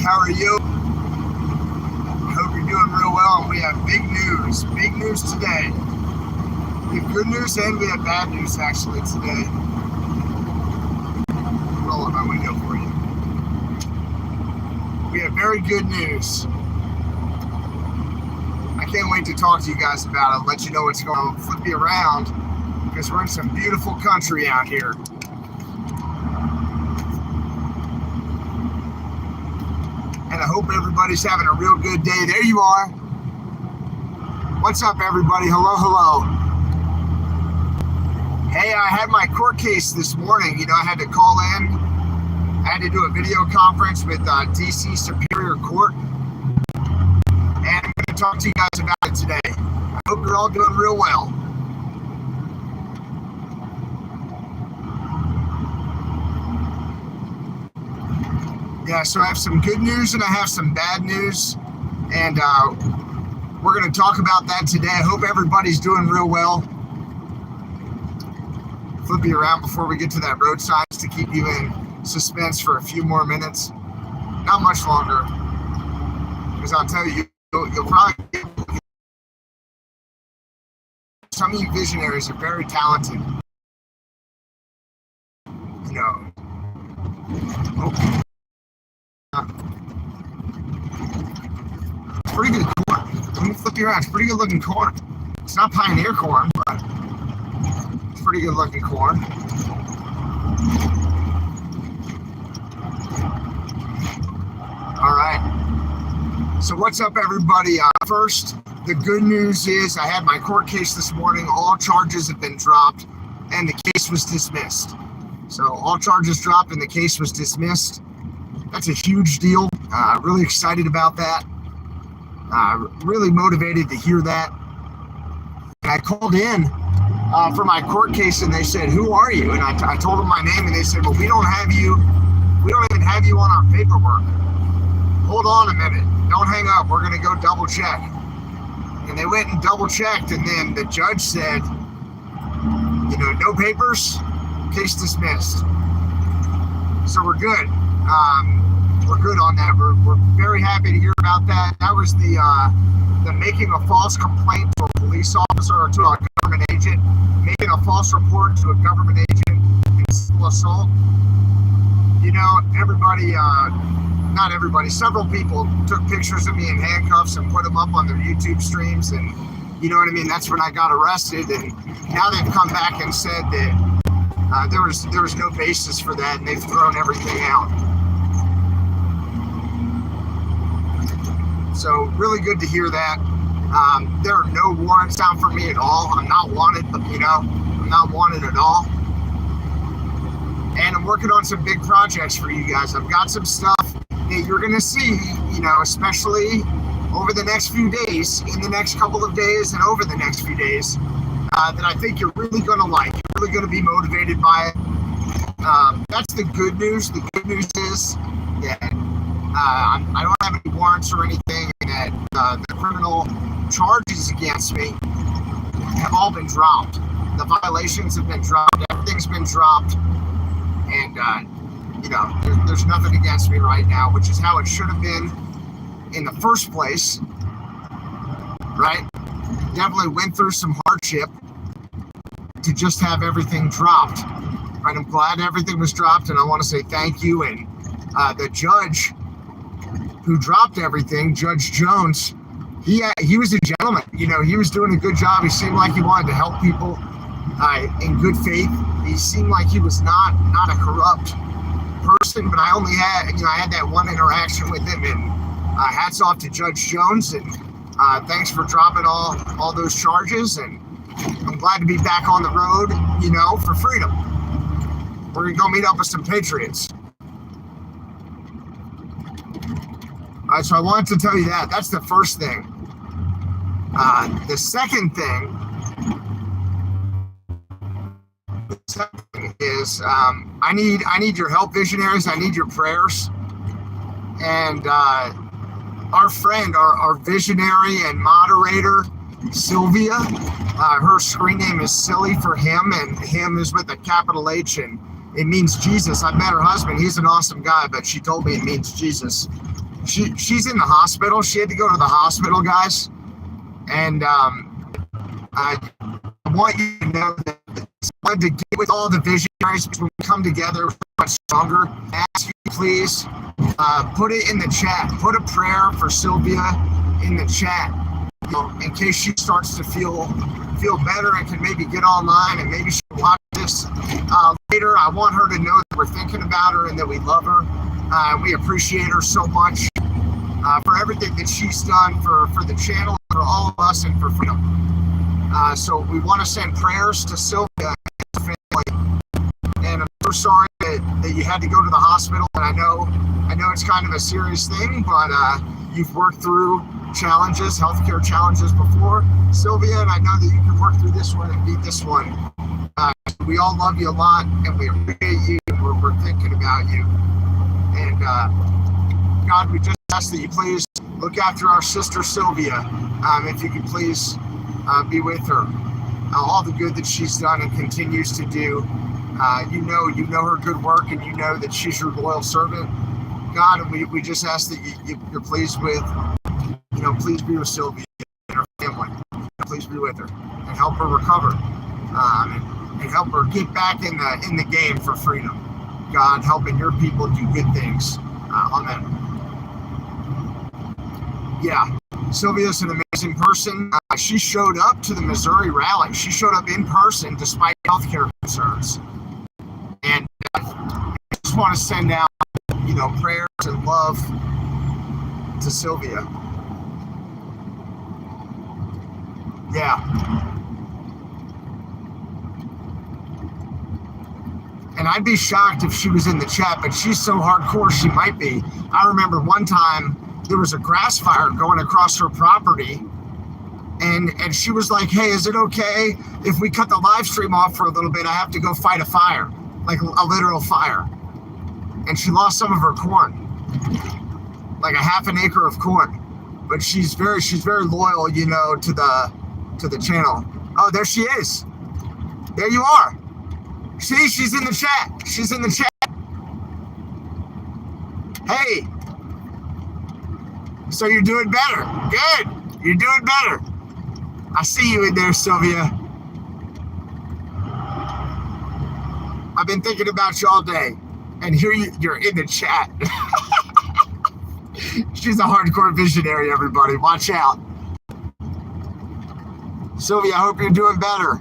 How are you? I hope you're doing real well, and we have big news today. We have good news and we have bad news actually today. Roll up my window for you. We have very good news. I can't wait to talk to you guys about it, let you know what's going on, flip you around, because we're in some beautiful country out here. And I hope everybody's having a real good day. There you are. What's up, everybody? Hello. Hey, I had my court case this morning. I had to call in. I had to do a video conference with DC Superior Court. And I'm going to talk to you guys about it today. I hope you're all doing real well. Yeah, so I have some good news and I have some bad news. And we're going to talk about that today. I hope everybody's doing real well. Flip you around before we get to that road signs to keep you in suspense for a few more minutes. Not much longer. Because I'll tell you, you'll probably get... Some of you visionaries are very talented. Pretty good corn. Let me flip you around. It's pretty good looking corn. It's not pioneer corn, but it's pretty good looking corn. All right. So what's up, everybody? First, the good news is I had my court case this morning. All charges have been dropped, and the case was dismissed. So all charges dropped, and the case was dismissed. That's a huge deal. Really excited about that. Really motivated to hear that. And I called in for my court case, and they said, "Who are you?" And I told them my name, and they said, "Well, we don't even have you on our paperwork. Hold on a minute. Don't hang up. We're going to go double check." And they went and double checked, and then the judge said, "No papers, case dismissed." So we're good. We're good on that. We're very happy to hear about that. That was the making a false complaint to a police officer or to a government agent, making a false report to a government agent in civil assault. Not everybody, several people took pictures of me in handcuffs and put them up on their YouTube streams, and you know what I mean? That's when I got arrested, and now they've come back and said that there was no basis for that, and they've thrown everything out. So really good to hear that. There are no warrants out for me at all. I'm not wanted, I'm not wanted at all. And I'm working on some big projects for you guys. I've got some stuff that you're going to see, especially over the next few days, in the next couple of days and over the next few days, that I think you're really going to like. You're really going to be motivated by it. That's the good news. The good news is that I don't have any warrants or anything, and that the criminal charges against me have all been dropped. The violations have been dropped. Everything's been dropped. And, there's nothing against me right now, which is how it should have been in the first place, right? Definitely went through some hardship to just have everything dropped, right? I'm glad everything was dropped, and I want to say thank you. And the judge who dropped everything, Judge Jones, he was a gentleman. He was doing a good job. He seemed like he wanted to help people in good faith. He seemed like he was not a corrupt person, but I only had, I had that one interaction with him, and hats off to Judge Jones, and thanks for dropping all those charges, and I'm glad to be back on the road, for freedom. We're going to go meet up with some patriots. All right, so I wanted to tell you that. That's the first thing. The second thing is I need your help, visionaries. I need your prayers. And our friend, our visionary and moderator, Sylvia, her screen name is Silly for him, and him is with a capital H, and it means Jesus. I met her husband. He's an awesome guy, but she told me it means Jesus. she's in the hospital. She had to go to the hospital, guys. And I want you to know that I wanted to get with all the visionaries when we come together much stronger. I ask you, please, put it in the chat. Put a prayer for Sylvia in the chat, in case she starts to feel better and can maybe get online and maybe she'll watch this later. I want her to know that we're thinking about her and that we love her. We appreciate her so much for everything that she's done for the channel, for all of us, and for freedom. So we want to send prayers to Sylvia and her family. And I'm so sorry that you had to go to the hospital. And I know it's kind of a serious thing, but you've worked through challenges, healthcare challenges before, Sylvia, and I know that you can work through this one and beat this one. We all love you a lot, and we appreciate you, and we're thinking about you. And God, we just ask that you please look after our sister Sylvia. If you could please be with her. All the good that she's done and continues to do. You know her good work, and you know that she's your loyal servant, God. And we just ask that you're pleased with, please be with Sylvia and her family. Please be with her and help her recover, and help her get back in the game for freedom. God, helping your people do good things. Amen. Yeah, Sylvia's an amazing person. She showed up to the Missouri rally. She showed up in person despite healthcare concerns. And I just want to send out, prayers and love to Sylvia. Yeah. And I'd be shocked if she was in the chat, but she's so hardcore she might be. I remember one time there was a grass fire going across her property, and she was like, hey, is it okay if we cut the live stream off for a little bit? I have to go fight a fire, like a literal fire. And she lost some of her corn, like a half an acre of corn. But she's very loyal, to the channel. Oh, there she is. There you are. See, she's in the chat. She's in the chat. Hey. So you're doing better. Good. You're doing better. I see you in there, Sylvia. I've been thinking about you all day. And here you're in the chat. She's a hardcore visionary, everybody. Watch out. Sylvia, I hope you're doing better.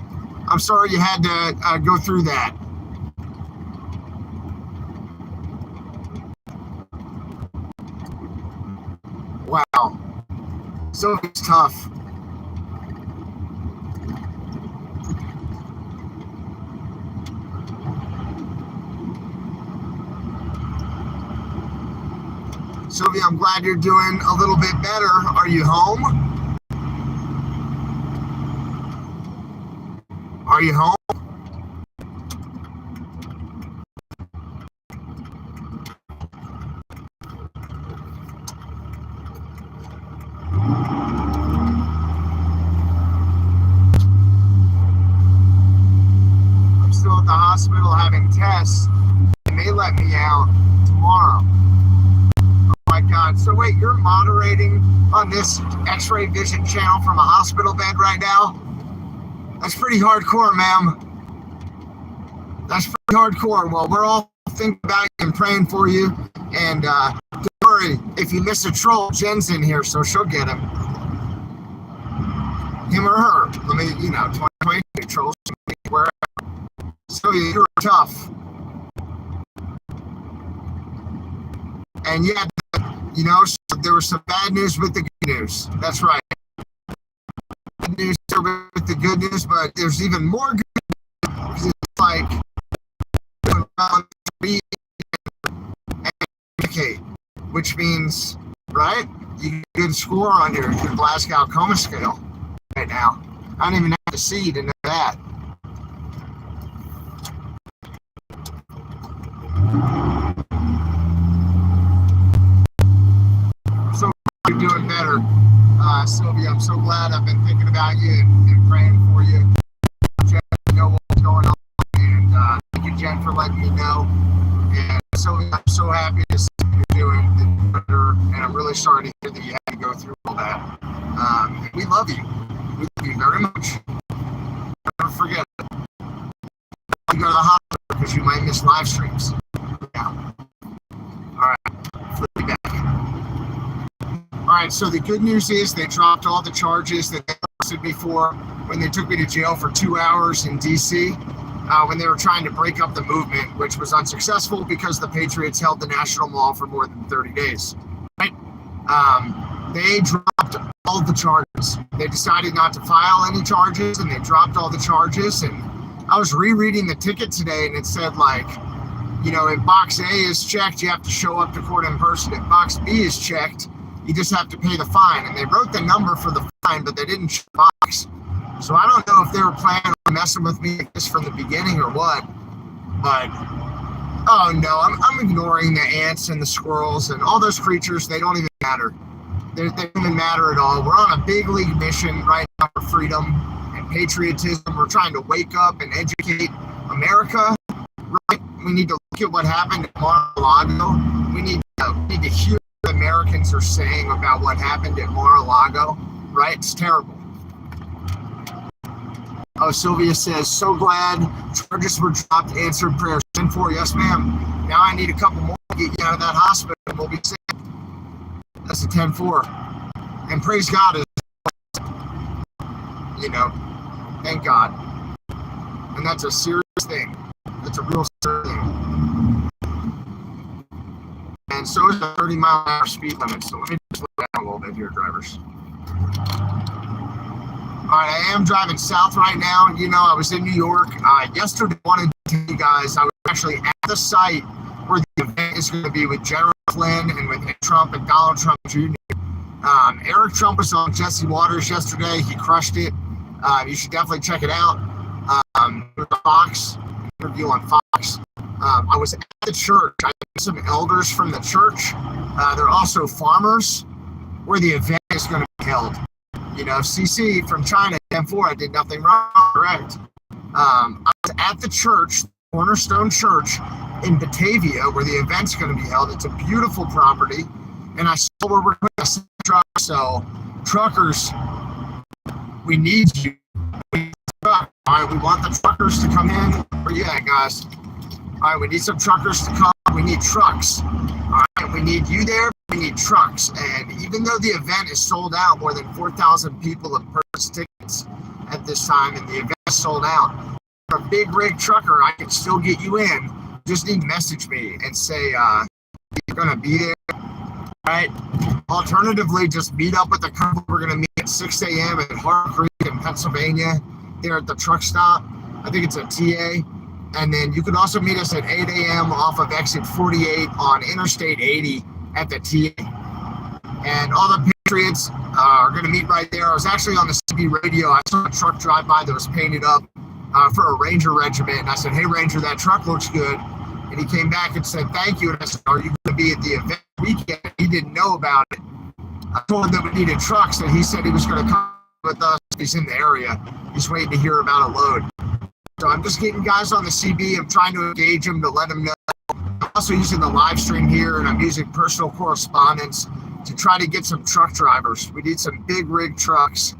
I'm sorry you had to go through that. Wow. Sylvia's tough. Sylvia, I'm glad you're doing a little bit better. Are you home? Are you home? I'm still at the hospital having tests, and they let me out tomorrow. Oh my God. So wait, you're moderating on this X-ray vision channel from a hospital bed right now? That's pretty hardcore, ma'am. That's pretty hardcore. Well, we're all thinking about you and praying for you. And don't worry, if you miss a troll, Jen's in here, so she'll get him. Him or her. Let me, 2020 trolls wherever. So you're tough. And yeah, so there was some bad news with the good news. That's right. Bad news with the good news, but there's even more good news. It's like which means, right, you get a good score on your Glasgow coma scale right now. I don't even have to see to know that. So you're doing better, Sylvia. I'm so glad. I've been thinking about you and praying for you. Jen, you know what's going on, and thank you, Jen, for letting me know. And Sylvia, I'm so happy to see what you're doing. Twitter, and I'm really sorry to hear that you had to go through all that. We love you. We love you very much. Never forget it. You go to the hospital because you might miss live streams. Yeah. All right. Flip me back. All right. So the good news is they dropped all the charges that they arrested me for when they took me to jail for 2 hours in D.C. When they were trying to break up the movement, which was unsuccessful because the Patriots held the National Mall for more than 30 days. Right? They dropped all the charges. They decided not to file any charges, and they dropped all the charges. And I was rereading the ticket today, and it said, like, you know, if box A is checked, you have to show up to court in person. If box B is checked, you just have to pay the fine. And they wrote the number for the fine, but they didn't check the box. So I don't know if they were planning on messing with me like this from the beginning or what, but oh no, I'm ignoring the ants and the squirrels and all those creatures. They don't even matter. They don't even matter at all. We're on a big league mission right now for freedom and patriotism. We're trying to wake up and educate America, right? We need to look at what happened at Mar-a-Lago. We need to hear what Americans are saying about what happened at Mar-a-Lago, right? It's terrible. Oh, Sylvia says, so glad charges were dropped, answered prayers. 10-4, yes, ma'am. Now I need a couple more to get you out of that hospital. We'll be safe. That's a 10-4. And praise God, you know, thank God. And that's a serious thing. That's a real serious thing. And so is the 30-mile-an-hour speed limit. So let me just slow down a little bit here, drivers. All right, I am driving south right now. You know, I was in New York yesterday. I wanted to tell you guys I was actually at the site where the event is going to be with General Flynn and with Trump and Donald Trump Jr. Eric Trump was on Jesse Waters yesterday. He crushed it. You should definitely check it out. Fox, interview on Fox. I was at the church. I met some elders from the church. They're also farmers where the event is going to be held. You know, CC from China, 10-4, I did nothing wrong, correct. I was at the church, Cornerstone Church in Batavia, where the event's going to be held. It's a beautiful property, and I saw where we're going to send trucks. So, truckers, we need you. All right, we want the truckers to come in. Where you at, guys? All right, we need some truckers to come. We need trucks. All right, we need you there. We need trucks. And even though the event is sold out, more than 4,000 people have purchased tickets at this time, and the event is sold out. For a big rig trucker, I can still get you in. Just need to message me and say you're going to be there. All right. Alternatively, just meet up with the couple. We're going to meet at 6 a.m. at Harbor Creek in Pennsylvania, there at the truck stop. I think it's a TA. And then you can also meet us at 8 a.m. off of exit 48 on Interstate 80 at the TA. And all the Patriots are going to meet right there. I was actually on the CB radio. I saw a truck drive by that was painted up for a Ranger regiment. And I said, hey, Ranger, that truck looks good. And he came back and said, thank you. And I said, are you going to be at the event weekend? He didn't know about it. I told him that we needed trucks, and he said he was going to come with us. He's in the area. He's waiting to hear about a load. So I'm just getting guys on the CB. I'm trying to engage them to let them know. I'm also using the live stream here, and I'm using personal correspondence to try to get some truck drivers. We need some big rig trucks.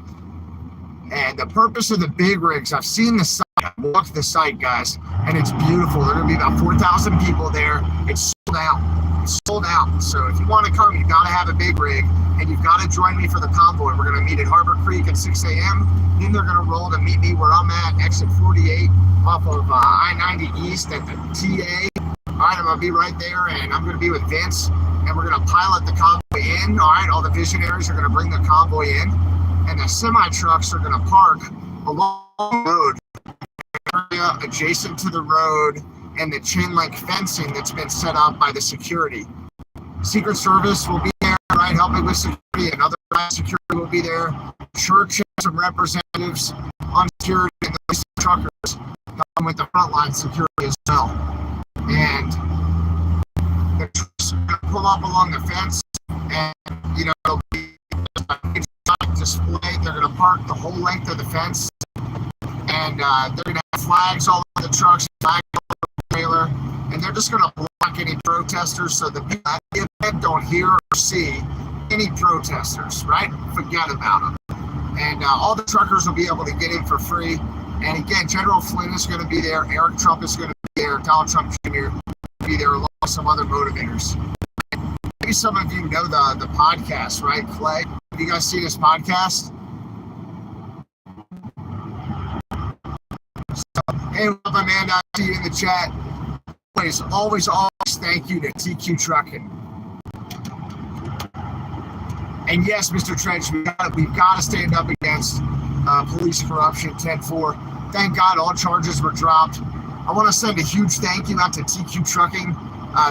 And the purpose of the big rigs, I've seen the site. I walked the site, guys, and it's beautiful. There are going to be about 4,000 people there. It's sold out. It's sold out. So if you want to come, you've got to have a big rig, and you've got to join me for the convoy. We're going to meet at Harbor Creek at 6 a.m. Then they're going to roll to meet me where I'm at, exit 48 off of I-90 East at the TA. All right, I'm going to be right there, and I'm going to be with Vince, and we're going to pilot the convoy in. All right, all the visionaries are going to bring the convoy in, and the semi-trucks are going to park along the road, area adjacent to the road, and the chain link fencing that's been set up by the security. Secret Service will be there, right, helping with security, and other security will be there. Church has some representatives on security, and the truckers come with the frontline security as well. And the trucks are going to pull up along the fence, and, you know, there'll be a display. They're going to park the whole length of the fence, and they're going to have flags all over the trucks, flags all over the trailer, and and they're just going to block any protesters so the people at the event don't hear or see any protesters, right? Forget about them. And all the truckers will be able to get in for free. And again, General Flynn is going to be there. Eric Trump is going to be there. Donald Trump Jr. will be there, along with some other motivators. Maybe some of you know the podcast, right, Clay? Have you guys seen this podcast? So, hey, what's up, Amanda? I see you in the chat. Always thank you to TQ Trucking. And yes, Mr. Trench, we've got to stand up against police corruption. 10-4. Thank God all charges were dropped. I want to send a huge thank you out to TQ Trucking.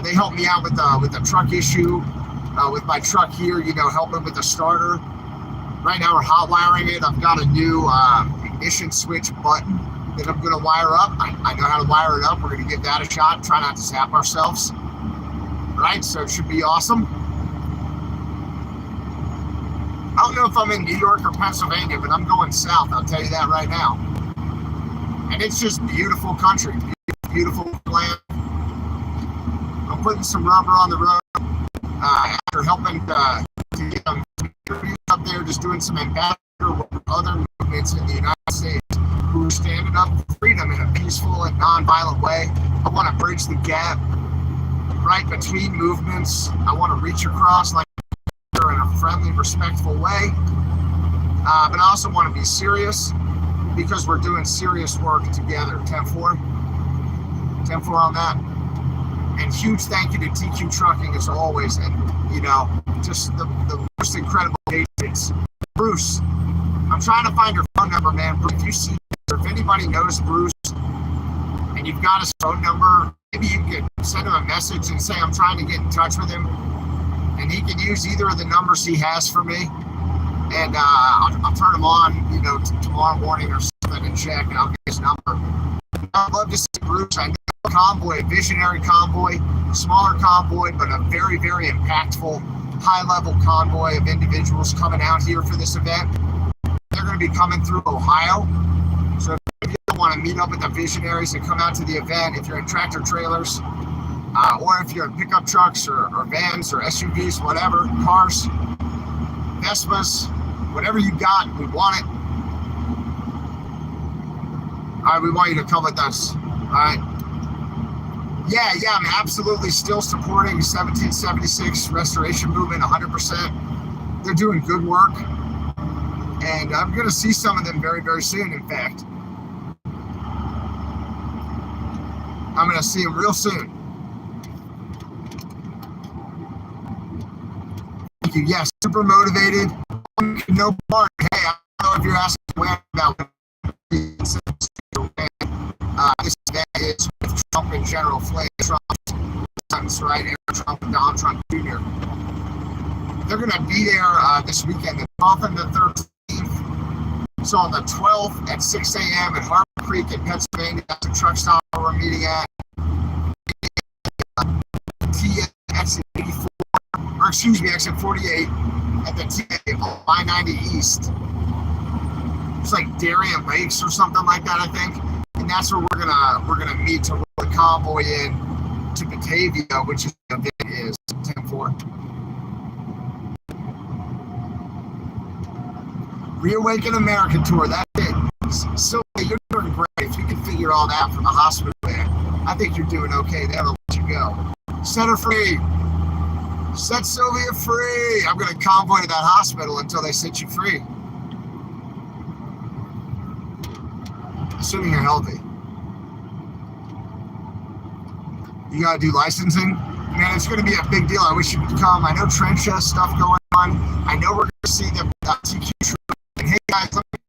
They helped me out with the truck issue, with my truck here, helping with the starter. Right now we're hot wiring it. I've got a new ignition switch button that I'm going to wire up. I know how to wire it up. We're going to give that a shot. Try not to zap ourselves. Right? So it should be awesome. I don't know if I'm in New York or Pennsylvania, but I'm going south. I'll tell you that right now. And it's just beautiful country. Beautiful land. I'm putting some rubber on the road after helping to get them up there, just doing some ambassador work with other movements in the United States who are standing up for freedom in a peaceful and non-violent way. I want to bridge the gap right between movements. I want to reach across like in a friendly, respectful way. But I also want to be serious because we're doing serious work together. 10-4. 10-4 on that. And huge thank you to TQ Trucking as always. And, just the most incredible agents. Bruce, I'm trying to find your phone number, man. If you see, or if anybody knows Bruce and you've got his phone number, maybe you can send him a message and say, I'm trying to get in touch with him. And he can use either of the numbers he has for me. And I'll turn him on, tomorrow morning or something and check, and I'll get his number. I'd love to see Bruce. I know a convoy, a visionary convoy, smaller convoy, but a very, very impactful, high-level convoy of individuals coming out here for this event. They're going to be coming through Ohio. So if you want to meet up with the visionaries and come out to the event, if you're in tractor trailers, or if you're in pickup trucks or vans or SUVs, whatever, cars, Vespas, whatever you got, we want it. All right, we want you to come with us. All right. Yeah, I'm absolutely still supporting 1776 restoration movement 100%. They're doing good work. And I'm going to see some of them very, very soon, in fact. I'm going to see them real soon. Thank you. Yes, super motivated. No part. Hey, I don't know if you're asking about this event is with Trump and General Flynn. Trump's right, Eric Trump and Donald Trump Jr. They're going to be there this weekend, the 12th and the 13th. So on the 12th at 6 a.m. at Harbor Creek in Pennsylvania, that's the truck stop we're meeting at. Exit 84, or excuse me, exit 48 at the TA on I-90 East. It's like Darien Lakes or something like that, I think. And that's where we're gonna meet to roll the convoy in to Batavia, which is the event is 10-4. Reawaken America tour. That's it. Sylvia, you're doing great. If you can figure all that from the hospital there, I think you're doing okay. They'll let you go. Set her free. Set Sylvia free. I'm going to convoy to that hospital until they set you free. Assuming you're healthy. You got to do licensing. Man, it's going to be a big deal. I wish you could come. I know Trench has stuff going on. I know we're going to see the TQ Truck. And hey, guys, let me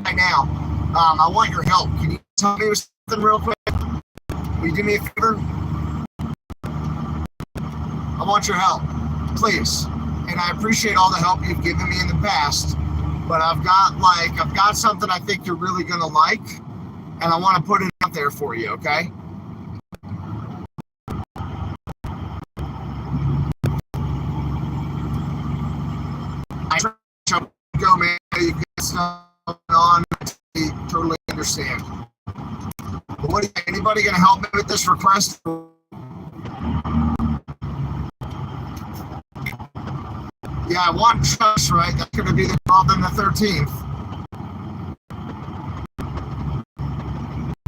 right now. I want your help. Can you tell me something real quick? Will you do me a favor? I want your help, please. And I appreciate all the help you've given me in the past, but I've got something I think you're really gonna like, and I want to put it out there for you, okay? I go, man. You get stuff on. I totally understand. But anybody gonna help me with this request? Yeah, I want trucks, right? That's going to be the 12th and the 13th.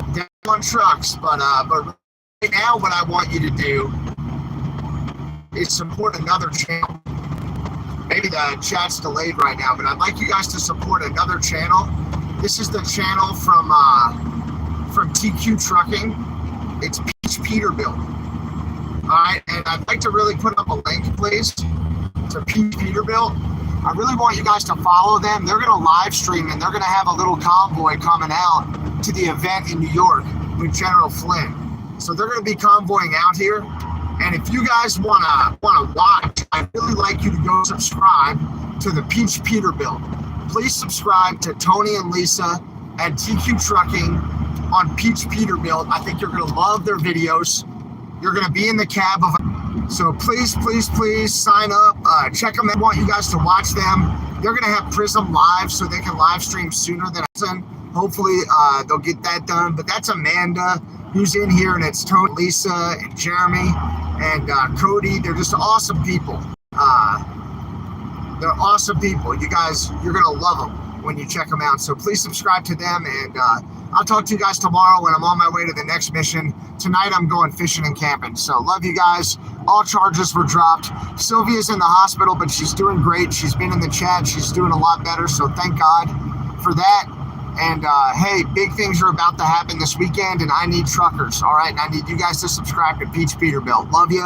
Definitely want trucks, but right now what I want you to do is support another channel. Maybe the chat's delayed right now, but I'd like you guys to support another channel. This is the channel from TQ Trucking. It's Peach Peterbilt. All right, and I'd like to really put up a link, please, to Peach Peterbilt. I really want you guys to follow them. They're going to live stream, and they're going to have a little convoy coming out to the event in New York with General Flynn. So they're going to be convoying out here. And if you guys wanna watch, I'd really like you to go subscribe to the Peach Peterbilt. Please subscribe to Tony and Lisa at TQ Trucking on Peach Peterbilt. I think you're gonna love their videos. You're gonna be in the cab of. So please sign up. Check them. I want you guys to watch them. They're gonna have Prism live, so they can live stream sooner than us. Hopefully they'll get that done. But that's Amanda who's in here, and it's Tony, Lisa, and Jeremy, and Cody. They're just awesome people. They're awesome people. You guys, you're going to love them when you check them out. So please subscribe to them, and I'll talk to you guys tomorrow when I'm on my way to the next mission. Tonight I'm going fishing and camping. So love you guys. All charges were dropped. Sylvia's in the hospital, but she's doing great. She's been in the chat. She's doing a lot better, so thank God for that. And hey, big things are about to happen this weekend, and I need truckers. All right, and I need you guys to subscribe to Peach Peterbilt. Love you.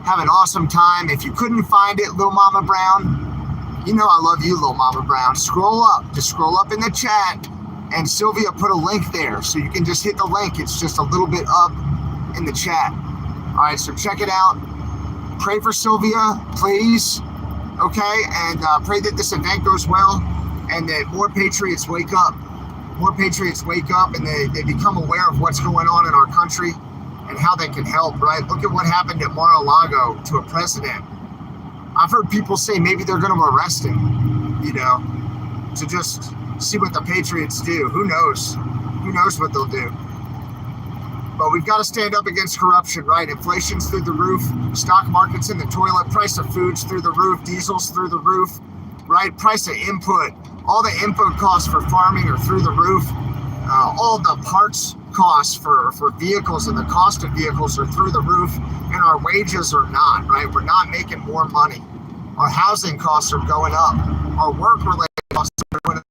Have an awesome time. If you couldn't find it, Lil Mama Brown, you know I love you, Lil Mama Brown. Scroll up. Just scroll up in the chat, and Sylvia put a link there, so you can just hit the link. It's just a little bit up in the chat. All right, so check it out. Pray for Sylvia, please. Okay, and pray that this event goes well, and that more patriots wake up. More patriots wake up, and they become aware of what's going on in our country and how they can help, right? Look at what happened at Mar-a-Lago to a president. I've heard people say maybe they're going to arrest him, you know, to just see what the patriots do. Who knows? Who knows what they'll do? But we've got to stand up against corruption, right? Inflation's through the roof. Stock market's in the toilet. Price of food's through the roof. Diesel's through the roof, right? Price of input. All the input costs for farming are through the roof. All the parts costs for vehicles and the cost of vehicles are through the roof, and our wages are not, right? We're not making more money. Our housing costs are going up. Our work-related costs are going up.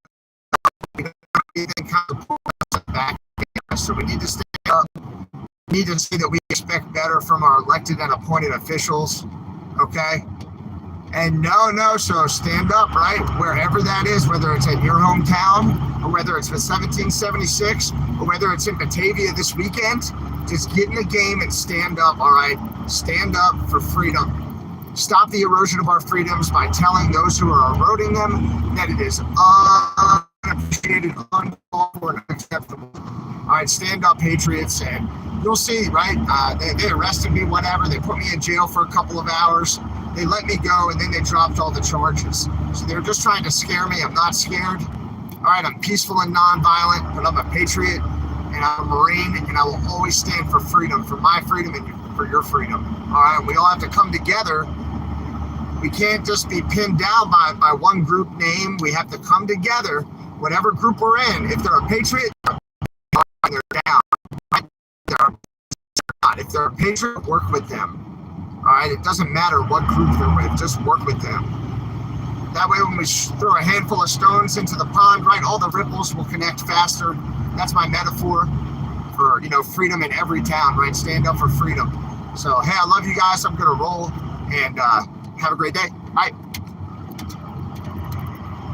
So we need to stay up. We need to see that we expect better from our elected and appointed officials, okay? And no, so stand up, right? Wherever that is, whether it's in your hometown, or whether it's for 1776, or whether it's in Batavia this weekend, just get in the game and stand up, all right? Stand up for freedom. Stop the erosion of our freedoms by telling those who are eroding them that it is unappreciated, uncalled for, and unacceptable. All right, stand up, patriots, and you'll see, right? They arrested me, whatever. They put me in jail for a couple of hours. They let me go, and then they dropped all the charges. So they're just trying to scare me. I'm not scared. All right, I'm peaceful and nonviolent, but I'm a patriot, and I'm a Marine, and I will always stand for freedom, for my freedom and for your freedom. All right, we all have to come together. We can't just be pinned down by one group name. We have to come together, whatever group we're in. If they're a patriot, they're down. If they're a patriot, work with them. All right, it doesn't matter what group they're with, just work with them. That way, when we throw a handful of stones into the pond, right, all the ripples will connect faster. That's my metaphor for, you know, freedom in every town, right? Stand up for freedom. So, hey, I love you guys. I'm going to roll, and have a great day. Bye.